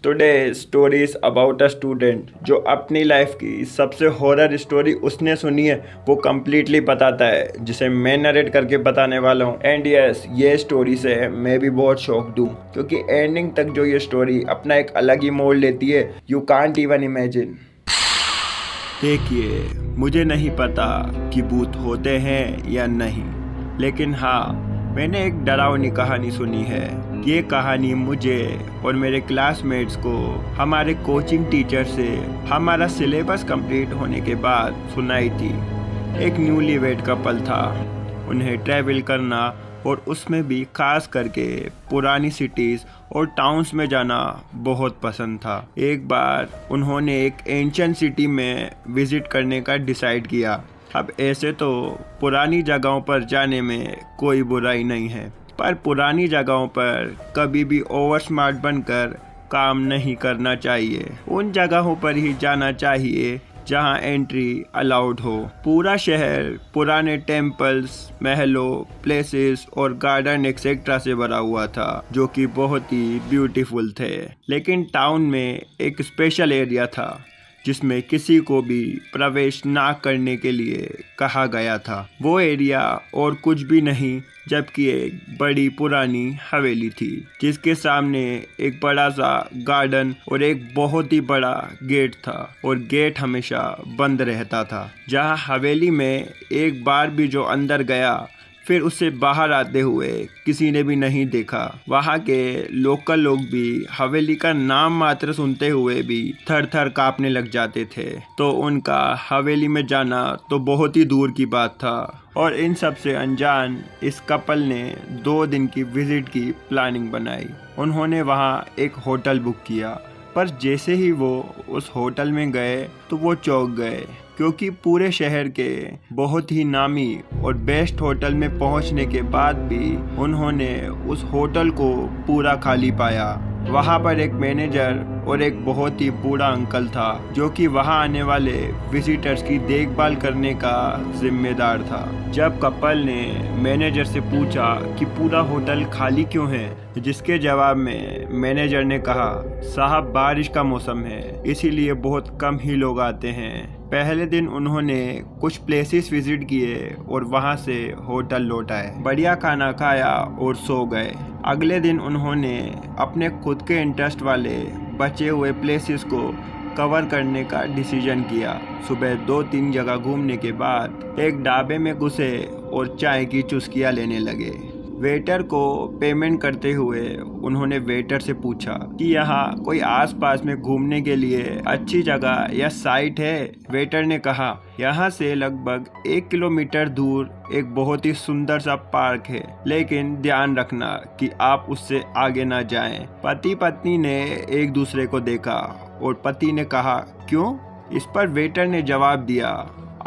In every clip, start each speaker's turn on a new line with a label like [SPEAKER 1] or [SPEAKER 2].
[SPEAKER 1] Today story is about a student जो अपनी life की सबसे हॉरर स्टोरी उसने सुनी है वो कम्प्लीटली बताता है, जिसे मैं नरेट करके बताने वाला हूँ। एंड यस, ये स्टोरी से मैं भी बहुत शॉक्ड हूँ क्योंकि एंडिंग तक जो ये स्टोरी अपना एक अलग ही मोड़ लेती है, यू कांट इवन इमेजिन। देखिए, मुझे नहीं पता कि भूत होते हैं या नहीं, लेकिन हाँ, मैंने एक डरावनी कहानी सुनी है। ये कहानी मुझे और मेरे क्लासमेट्स को हमारे कोचिंग टीचर से हमारा सिलेबस कंप्लीट होने के बाद सुनाई थी। एक न्यूलीवेड कपल था। उन्हें ट्रैवल करना और उसमें भी खास करके पुरानी सिटीज़ और टाउन्स में जाना बहुत पसंद था। एक बार उन्होंने एक एंशिएंट सिटी में विज़िट करने का डिसाइड किया। अब ऐसे तो पुरानी जगहों पर जाने में कोई बुराई नहीं है, पर पुरानी जगहों पर कभी भी ओवर स्मार्ट बनकर काम नहीं करना चाहिए। उन जगहों पर ही जाना चाहिए जहां एंट्री अलाउड हो। पूरा शहर पुराने टेम्पल्स, महलों, प्लेसेस और गार्डन एक्सेट्रा से भरा हुआ था, जो कि बहुत ही ब्यूटीफुल थे। लेकिन टाउन में एक स्पेशल एरिया था जिसमें किसी को भी प्रवेश ना करने के लिए कहा गया था। वो एरिया और कुछ भी नहीं जबकि एक बड़ी पुरानी हवेली थी, जिसके सामने एक बड़ा सा गार्डन और एक बहुत ही बड़ा गेट था, और गेट हमेशा बंद रहता था। जहां हवेली में एक बार भी जो अंदर गया फिर उसे बाहर आते हुए किसी ने भी नहीं देखा। वहाँ के लोकल लोग भी हवेली का नाम मात्र सुनते हुए भी थर थर कांपने लग जाते थे। तो उनका हवेली में जाना तो बहुत ही दूर की बात था। और इन सब से अनजान इस कपल ने 2 दिन की विजिट की प्लानिंग बनाई। उन्होंने वहाँ एक होटल बुक किया, पर जैसे ही वो उस होटल में गए तो वो चौंक गए, क्योंकि पूरे शहर के बहुत ही नामी और बेस्ट होटल में पहुंचने के बाद भी उन्होंने उस होटल को पूरा खाली पाया। वहां पर एक मैनेजर और एक बहुत ही बूढ़ा अंकल था, जो कि वहां आने वाले विजिटर्स की देखभाल करने का जिम्मेदार था। जब कपल ने मैनेजर से पूछा कि पूरा होटल खाली क्यों है, जिसके जवाब में मैनेजर ने कहा, साहब बारिश का मौसम है, इसीलिए बहुत कम ही लोग आते हैं। पहले दिन उन्होंने कुछ प्लेसेस विजिट किए और वहां से होटल लौट आए, बढ़िया खाना खाया और सो गए। अगले दिन उन्होंने अपने खुद के इंटरेस्ट वाले बचे हुए प्लेसेस को कवर करने का डिसीजन किया। सुबह 2-3 जगह घूमने के बाद एक ढाबे में घुसे और चाय की चुस्कियां लेने लगे। वेटर को पेमेंट करते हुए उन्होंने वेटर से पूछा कि यहाँ कोई आसपास में घूमने के लिए अच्छी जगह या साइट है। वेटर ने कहा, यहाँ से लगभग 1 किलोमीटर दूर एक बहुत ही सुंदर सा पार्क है, लेकिन ध्यान रखना कि आप उससे आगे ना जाएं। पति पत्नी ने एक दूसरे को देखा और पति ने कहा, क्यों? इस पर वेटर ने जवाब दिया,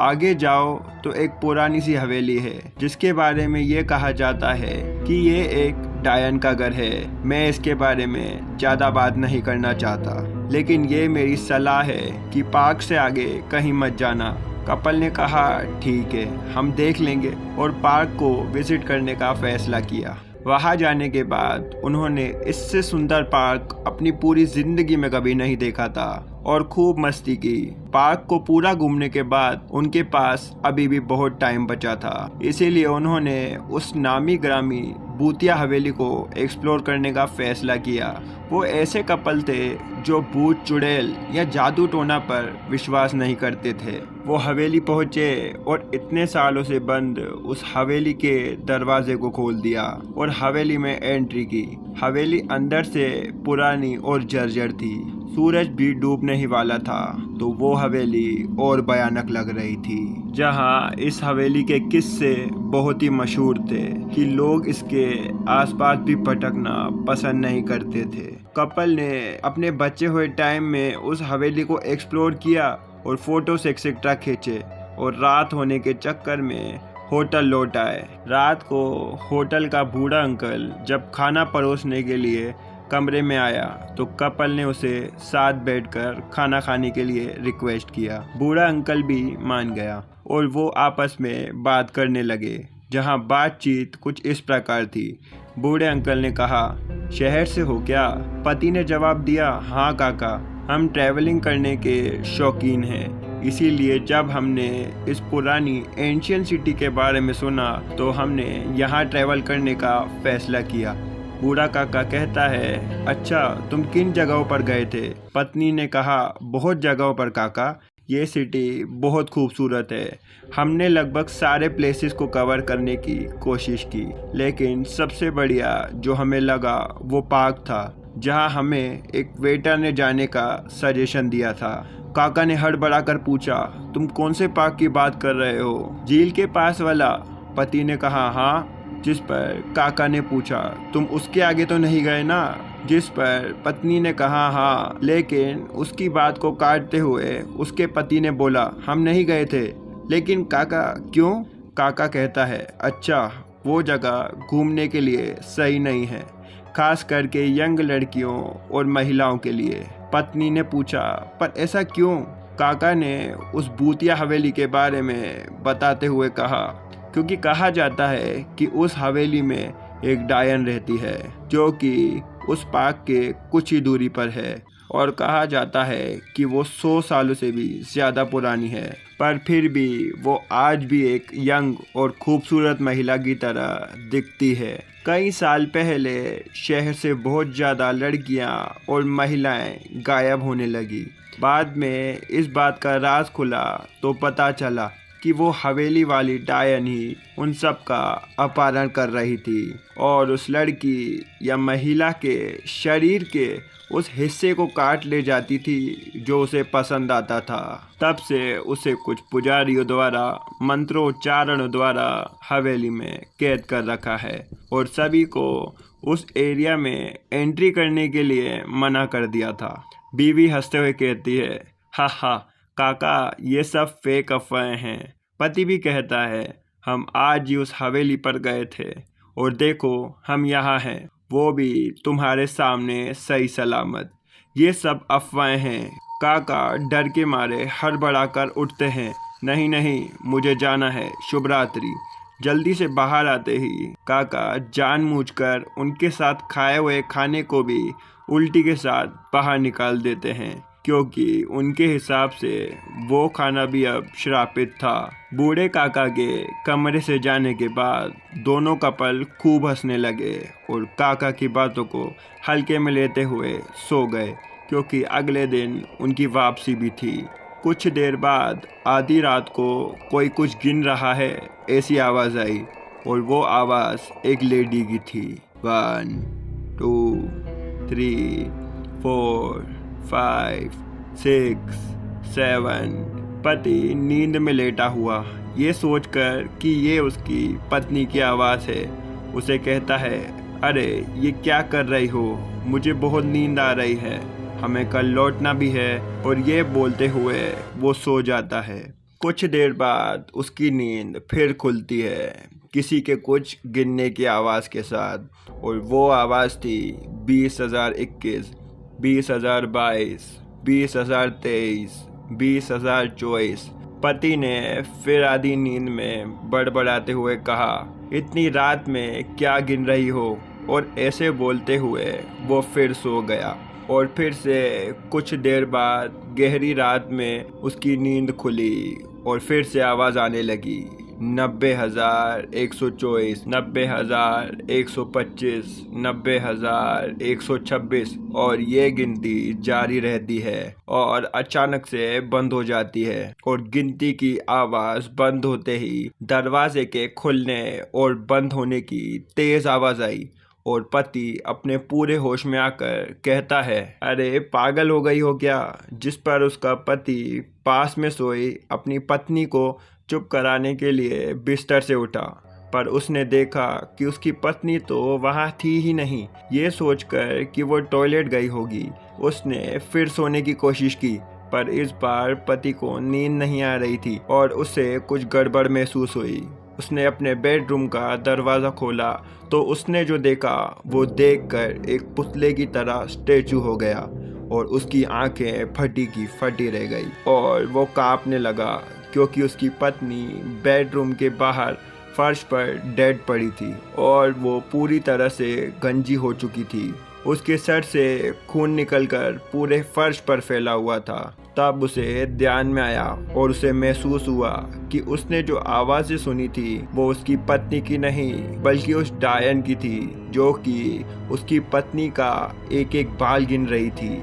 [SPEAKER 1] आगे जाओ तो एक पुरानी सी हवेली है, जिसके बारे में ये कहा जाता है कि ये एक डायन का घर है। मैं इसके बारे में ज़्यादा बात नहीं करना चाहता, लेकिन ये मेरी सलाह है कि पार्क से आगे कहीं मत जाना। कपल ने कहा, ठीक है, हम देख लेंगे, और पार्क को विजिट करने का फैसला किया। वहाँ जाने के बाद उन्होंने इससे सुंदर पार्क अपनी पूरी जिंदगी में कभी नहीं देखा था और खूब मस्ती की। पार्क को पूरा घूमने के बाद उनके पास अभी भी बहुत टाइम बचा था, इसीलिए उन्होंने उस नामी ग्रामी भूतिया हवेली को एक्सप्लोर करने का फैसला किया। वो ऐसे कपल थे जो भूत चुड़ैल या जादू टोना पर विश्वास नहीं करते थे। वो हवेली पहुंचे और इतने सालों से बंद उस हवेली के दरवाजे को खोल दिया और हवेली में एंट्री की। हवेली अंदर से पुरानी और जर्जर थी। सूरज भी डूबने ही वाला था, तो वो हवेली और भयानक लग रही थी। जहां इस हवेली के किस्से बहुत ही मशहूर थे कि लोग इसके आसपास भी भटकना पसंद नहीं करते थे। कपल ने अपने बचे हुए टाइम में उस हवेली को एक्सप्लोर किया और फोटोस एक्सेट्रा खींचे, और रात होने के चक्कर में होटल लौट आए। रात को होटल का बूढ़ा अंकल जब खाना परोसने के लिए कमरे में आया तो कपल ने उसे साथ बैठकर खाना खाने के लिए रिक्वेस्ट किया। बूढ़ा अंकल भी मान गया और वो आपस में बात करने लगे, जहां बातचीत कुछ इस प्रकार थी, बूढ़े अंकल ने कहा, शहर से हो क्या? पति ने जवाब दिया, हाँ काका, हम ट्रैवलिंग करने के शौकीन हैं, इसीलिए जब हमने इस पुरानी एंशियंट सिटी के बारे में सुना तो हमने यहाँ ट्रैवल करने का फैसला किया। बूढ़ा काका कहता है, अच्छा तुम किन जगहों पर गए थे? पत्नी ने कहा, बहुत जगहों पर काका, ये सिटी बहुत खूबसूरत है। हमने लगभग सारे प्लेसेस को कवर करने की कोशिश की, लेकिन सबसे बढ़िया जो हमें लगा वो पार्क था, जहां हमें एक वेटर ने जाने का सजेशन दिया था। काका ने हड़बड़ा कर पूछा, तुम कौन से पार्क की बात कर रहे हो? झील के पास वाला? पति ने कहा, हाँ। जिस पर काका ने पूछा, तुम उसके आगे तो नहीं गए ना? जिस पर पत्नी ने कहा, हाँ, लेकिन उसकी बात को काटते हुए उसके पति ने बोला, हम नहीं गए थे। लेकिन काका क्यों? काका कहता है, अच्छा वो जगह घूमने के लिए सही नहीं है, खास करके यंग लड़कियों और महिलाओं के लिए। पत्नी ने पूछा, पर ऐसा क्यों? काका ने उस भूतिया हवेली के बारे में बताते हुए कहा, क्योंकि कहा जाता है कि उस हवेली में एक डायन रहती है जो कि उस पार्क के कुछ ही दूरी पर है, और कहा जाता है कि वो 100 सालों से भी ज़्यादा पुरानी है, पर फिर भी वो आज भी एक यंग और खूबसूरत महिला की तरह दिखती है। कई साल पहले शहर से बहुत ज़्यादा लड़कियां और महिलाएं गायब होने लगी। बाद में इस बात का राज खुला तो पता चला कि वो हवेली वाली डायन ही उन सब का अपहरण कर रही थी और उस लड़की या महिला के शरीर के उस हिस्से को काट ले जाती थी जो उसे पसंद आता था। तब से उसे कुछ पुजारियों द्वारा मंत्रोच्चारणों द्वारा हवेली में कैद कर रखा है और सभी को उस एरिया में एंट्री करने के लिए मना कर दिया था। बीवी हंसते हुए कहती है, हा हा काका, ये सब फेक अफवाहें हैं। पति भी कहता है, हम आज ही उस हवेली पर गए थे और देखो हम यहाँ हैं, वो भी तुम्हारे सामने सही सलामत। ये सब अफवाहें हैं। काका डर के मारे हड़बड़ा कर उठते हैं, नहीं नहीं, मुझे जाना है, शुभ रात्रि। जल्दी से बाहर आते ही काका जानबूझकर उनके साथ खाए हुए खाने को भी उल्टी के साथ बाहर निकाल देते हैं, क्योंकि उनके हिसाब से वो खाना भी अब श्रापित था। बूढ़े काका के कमरे से जाने के बाद दोनों कपल खूब हंसने लगे और काका की बातों को हल्के में लेते हुए सो गए, क्योंकि अगले दिन उनकी वापसी भी थी। कुछ देर बाद आधी रात को कोई कुछ गिन रहा है ऐसी आवाज़ आई और वो आवाज़ एक लेडी की थी। 1 2 3 4 5 6 7। पति नींद में लेटा हुआ, ये सोचकर कि ये उसकी पत्नी की आवाज़ है, उसे कहता है, अरे ये क्या कर रही हो? मुझे बहुत नींद आ रही है, हमें कल लौटना भी है। और ये बोलते हुए वो सो जाता है। कुछ देर बाद उसकी नींद फिर खुलती है, किसी के कुछ गिनने की आवाज़ के साथ, और वो आवाज़ थी 20,021, 20,022, 20,023, 20,024। पति ने फिर आधी नींद में बड़बड़ाते हुए कहा, इतनी रात में क्या गिन रही हो? और ऐसे बोलते हुए वो फिर सो गया। और फिर से कुछ देर बाद गहरी रात में उसकी नींद खुली और फिर से आवाज़ आने लगी, 90,124, 90,125, 90,126, और ये गिनती जारी रहती है और अचानक से बंद हो जाती है। और गिनती की आवाज़ बंद होते ही दरवाजे के खुलने और बंद होने की तेज़ आवाज़ आई और पति अपने पूरे होश में आकर कहता है, अरे पागल हो गई हो क्या? जिस पर उसका पति पास में सोई अपनी पत्नी को चुप कराने के लिए बिस्तर से उठा, पर उसने देखा कि उसकी पत्नी तो वहाँ थी ही नहीं। ये सोचकर कि वो टॉयलेट गई होगी, उसने फिर सोने की कोशिश की, पर इस बार पति को नींद नहीं आ रही थी और उसे कुछ गड़बड़ महसूस हुई। उसने अपने बेडरूम का दरवाज़ा खोला तो उसने जो देखा वो देखकर एक पुतले की तरह स्टैचू हो गया और उसकी आंखें फटी की फटी रह गई और वो कांपने लगा, क्योंकि उसकी पत्नी बेडरूम के बाहर फर्श पर डेड पड़ी थी और वो पूरी तरह से गंजी हो चुकी थी। उसके सर से खून निकलकर पूरे फर्श पर फैला हुआ था। तब उसे ध्यान में आया और उसे महसूस हुआ कि उसने जो आवाज़ें सुनी थी वो उसकी पत्नी की नहीं बल्कि उस डायन की थी, जो कि उसकी पत्नी का एक एक बाल गिन रही थी।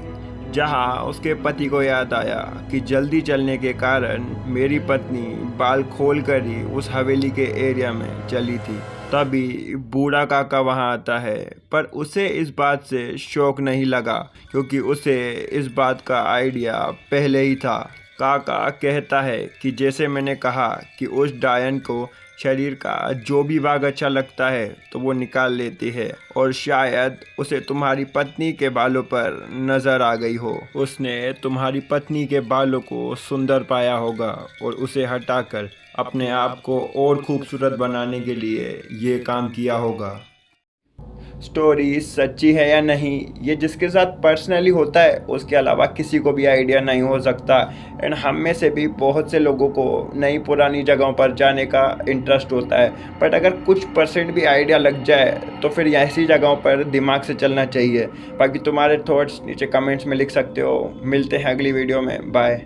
[SPEAKER 1] जहां उसके पति को याद आया कि जल्दी चलने के कारण मेरी पत्नी बाल खोल कर ही उस हवेली के एरिया में चली थी। तभी बूढ़ा काका वहां आता है, पर उसे इस बात से शौक नहीं लगा क्योंकि उसे इस बात का आइडिया पहले ही था। काका कहता है कि जैसे मैंने कहा कि उस डायन को शरीर का जो भी भाग अच्छा लगता है तो वो निकाल लेती है, और शायद उसे तुम्हारी पत्नी के बालों पर नज़र आ गई हो। उसने तुम्हारी पत्नी के बालों को सुंदर पाया होगा और उसे हटाकर अपने आप को और खूबसूरत बनाने के लिए ये काम किया होगा। स्टोरी सच्ची है या नहीं ये जिसके साथ पर्सनली होता है उसके अलावा किसी को भी आइडिया नहीं हो सकता। एंड हम में से भी बहुत से लोगों को नई पुरानी जगहों पर जाने का इंटरेस्ट होता है, बट अगर कुछ परसेंट भी आइडिया लग जाए तो फिर ऐसी जगहों पर दिमाग से चलना चाहिए। बाकी तुम्हारे थॉट्स नीचे कमेंट्स में लिख सकते हो। मिलते हैं अगली वीडियो में। बाय।